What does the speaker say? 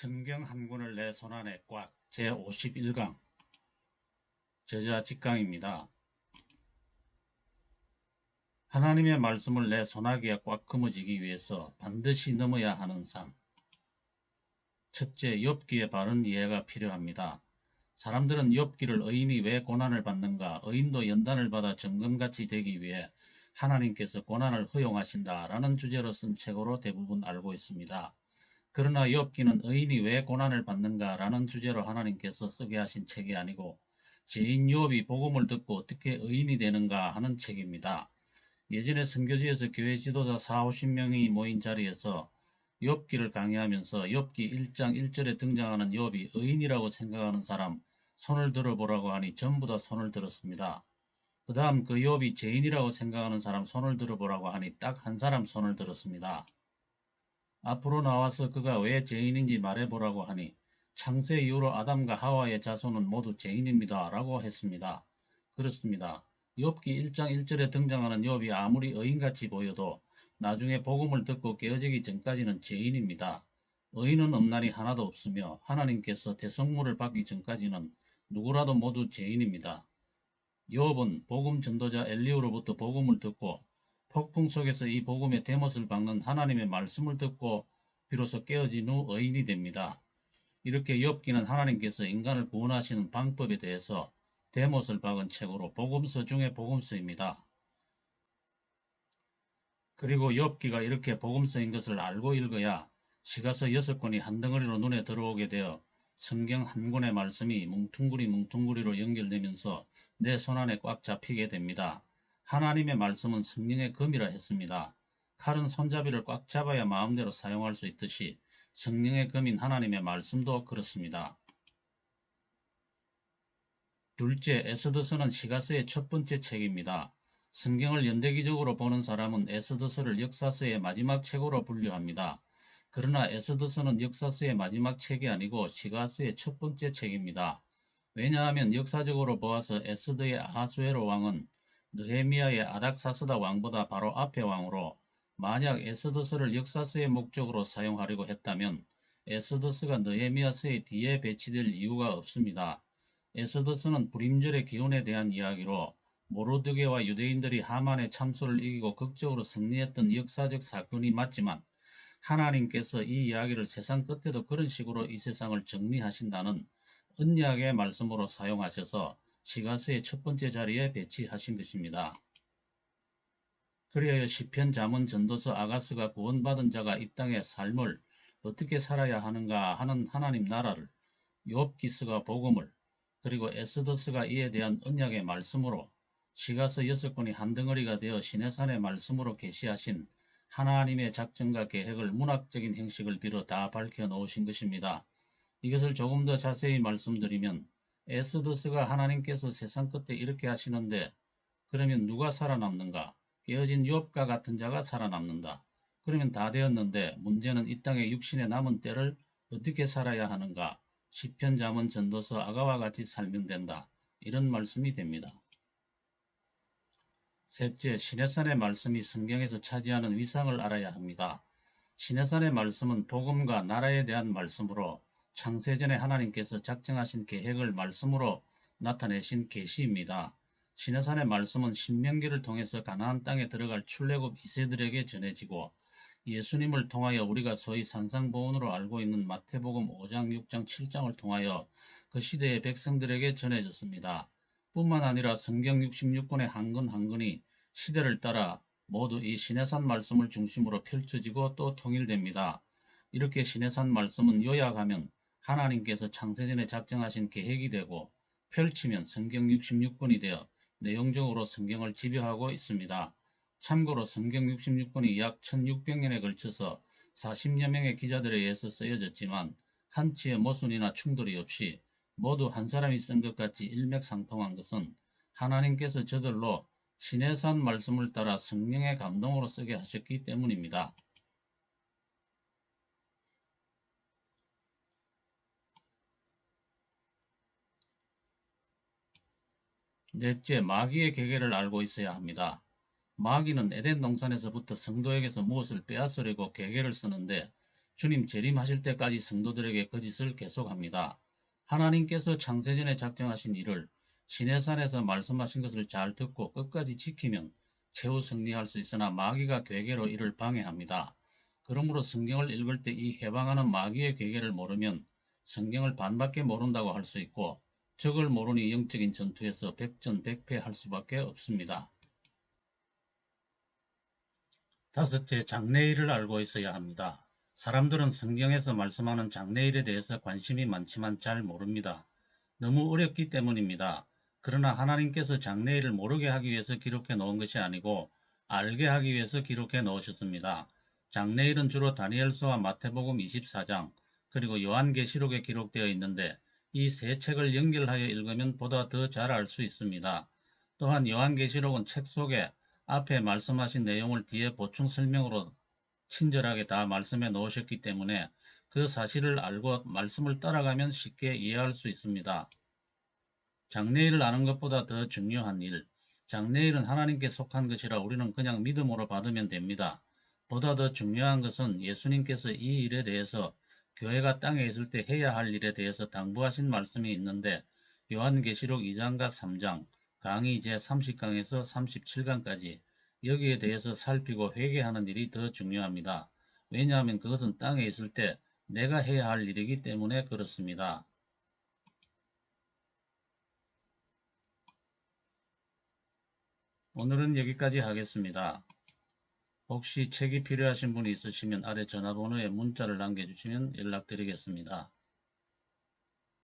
성경 한 권을 내 손안에 꽉 제51강 저자 직강입니다. 하나님의 말씀을 내 손아귀에 꽉 거머쥐기 위해서 반드시 넘어야 하는 산. 첫째, 욥기의 바른 이해가 필요합니다. 사람들은 욥기를 의인이 왜 고난을 받는가, 의인도 연단을 받아 정금같이 되기 위해 하나님께서 고난을 허용하신다 라는 주제로 쓴 책으로 대부분 알고 있습니다. 그러나 욥기는 의인이 왜 고난을 받는가 라는 주제로 하나님께서 쓰게 하신 책이 아니고 죄인 욥이 복음을 듣고 어떻게 의인이 되는가 하는 책입니다. 예전에 선교지에서 교회 지도자 40~50명이 모인 자리에서 욥기를 강의하면서 욥기 1장 1절에 등장하는 욥이 의인이라고 생각하는 사람 손을 들어보라고 하니 전부 다 손을 들었습니다. 그 다음 그 욥이 죄인이라고 생각하는 사람 손을 들어보라고 하니 딱 한 사람 손을 들었습니다. 앞으로 나와서 그가 왜 죄인인지 말해보라고 하니 창세 이후로 아담과 하와의 자손은 모두 죄인입니다 라고 했습니다. 그렇습니다. 욥기 1장 1절에 등장하는 욥이 아무리 의인같이 보여도 나중에 복음을 듣고 깨어지기 전까지는 죄인입니다. 의인은 없나니 하나도 없으며 하나님께서 대성물을 받기 전까지는 누구라도 모두 죄인입니다. 욥은 복음 전도자 엘리후로부터 복음을 듣고 폭풍 속에서 이 복음의 대못을 박는 하나님의 말씀을 듣고 비로소 깨어진 후 의인이 됩니다. 이렇게 욥기는 하나님께서 인간을 구원하시는 방법에 대해서 대못을 박은 책으로 복음서 중의 복음서입니다. 그리고 욥기가 이렇게 복음서인 것을 알고 읽어야 시가서 6권이 한 덩어리로 눈에 들어오게 되어 성경 한 권의 말씀이 뭉퉁구리로 연결되면서 내 손안에 꽉 잡히게 됩니다. 하나님의 말씀은 성령의 검이라 했습니다. 칼은 손잡이를 꽉 잡아야 마음대로 사용할 수 있듯이 성령의 검인 하나님의 말씀도 그렇습니다. 둘째, 에스더서는 시가서의 첫 번째 책입니다. 성경을 연대기적으로 보는 사람은 에스더서를 역사서의 마지막 책으로 분류합니다. 그러나 에스더서는 역사서의 마지막 책이 아니고 시가서의 첫 번째 책입니다. 왜냐하면 역사적으로 보아서 에스더의 아하수에로 왕은 느헤미야의 아닥사스다 왕보다 바로 앞의 왕으로 만약 에스더서를 역사서의 목적으로 사용하려고 했다면 에스더서가 느헤미야서의 뒤에 배치될 이유가 없습니다. 에스더서는 불임절의 기원에 대한 이야기로 모르드게와 유대인들이 하만의 참소를 이기고 극적으로 승리했던 역사적 사건이 맞지만 하나님께서 이 이야기를 세상 끝에도 그런 식으로 이 세상을 정리하신다는 언약의 말씀으로 사용하셔서 시가서의 첫 번째 자리에 배치하신 것입니다. 그리하여 시편, 잠언, 전도서, 아가서가 구원받은 자가 이 땅의 삶을 어떻게 살아야 하는가 하는 하나님 나라를, 욥기서가 복음을, 그리고 에스더서가 이에 대한 언약의 말씀으로 시가서 6권이 한 덩어리가 되어 시내산의 말씀으로 계시하신 하나님의 작전과 계획을 문학적인 형식을 빌어 다 밝혀 놓으신 것입니다. 이것을 조금 더 자세히 말씀드리면 에스더서가 하나님께서 세상 끝에 이렇게 하시는데 그러면 누가 살아남는가? 깨어진 욥과 같은 자가 살아남는다. 그러면 다 되었는데 문제는 이 땅에 육신에 남은 때를 어떻게 살아야 하는가? 시편, 잠언, 전도서, 아가와 같이 살면 된다. 이런 말씀이 됩니다. 셋째, 시내산의 말씀이 성경에서 차지하는 위상을 알아야 합니다. 시내산의 말씀은 복음과 나라에 대한 말씀으로 창세전에 하나님께서 작정하신 계획을 말씀으로 나타내신 계시입니다. 시내산의 말씀은 신명기를 통해서 가나안 땅에 들어갈 출애굽 2세들에게 전해지고 예수님을 통하여 우리가 소위 산상보훈으로 알고 있는 마태복음 5장, 6장, 7장을 통하여 그 시대의 백성들에게 전해졌습니다. 뿐만 아니라 성경 66권의 한 권 한 권이 시대를 따라 모두 이 시내산 말씀을 중심으로 펼쳐지고 또 통일됩니다. 이렇게 시내산 말씀은 요약하면 하나님께서 창세전에 작정하신 계획이 되고 펼치면 성경 66권이 되어 내용적으로 성경을 지배하고 있습니다. 참고로 성경 66권이 약 1600년에 걸쳐서 40여 명의 기자들에 의해서 쓰여졌지만 한치의 모순이나 충돌이 없이 모두 한 사람이 쓴 것 같이 일맥상통한 것은 하나님께서 저들로 시내산 말씀을 따라 성령의 감동으로 쓰게 하셨기 때문입니다. 넷째, 마귀의 계계를 알고 있어야 합니다. 마귀는 에덴 동산에서부터 성도에게서 무엇을 빼앗으려고 계계를 쓰는데 주님 재림하실 때까지 성도들에게 거짓을 계속합니다. 하나님께서 창세전에 작정하신 일을 시내산에서 말씀하신 것을 잘 듣고 끝까지 지키면 최후 승리할 수 있으나 마귀가 괴계로 이를 방해합니다. 그러므로 성경을 읽을 때 이 해방하는 마귀의 괴계를 모르면 성경을 반밖에 모른다고 할 수 있고 적을 모르니 영적인 전투에서 백전백패할 수밖에 없습니다. 다섯째, 장래일을 알고 있어야 합니다. 사람들은 성경에서 말씀하는 장래일에 대해서 관심이 많지만 잘 모릅니다. 너무 어렵기 때문입니다. 그러나 하나님께서 장래일을 모르게 하기 위해서 기록해 놓은 것이 아니고 알게 하기 위해서 기록해 놓으셨습니다. 장래일은 주로 다니엘서와 마태복음 24장 그리고 요한계시록에 기록되어 있는데 이 세 책을 연결하여 읽으면 보다 더 잘 알 수 있습니다. 또한 요한계시록은 책 속에 앞에 말씀하신 내용을 뒤에 보충 설명으로 친절하게 다 말씀해 놓으셨기 때문에 그 사실을 알고 말씀을 따라가면 쉽게 이해할 수 있습니다. 장래일을 아는 것보다 더 중요한 일, 장래일은 하나님께 속한 것이라 우리는 그냥 믿음으로 받으면 됩니다. 보다 더 중요한 것은 예수님께서 이 일에 대해서 교회가 땅에 있을 때 해야 할 일에 대해서 당부하신 말씀이 있는데 요한계시록 2장과 3장, 강의 제30강에서 37강까지 여기에 대해서 살피고 회개하는 일이 더 중요합니다. 왜냐하면 그것은 땅에 있을 때 내가 해야 할 일이기 때문에 그렇습니다. 오늘은 여기까지 하겠습니다. 혹시 책이 필요하신 분이 있으시면 아래 전화번호에 문자를 남겨주시면 연락드리겠습니다.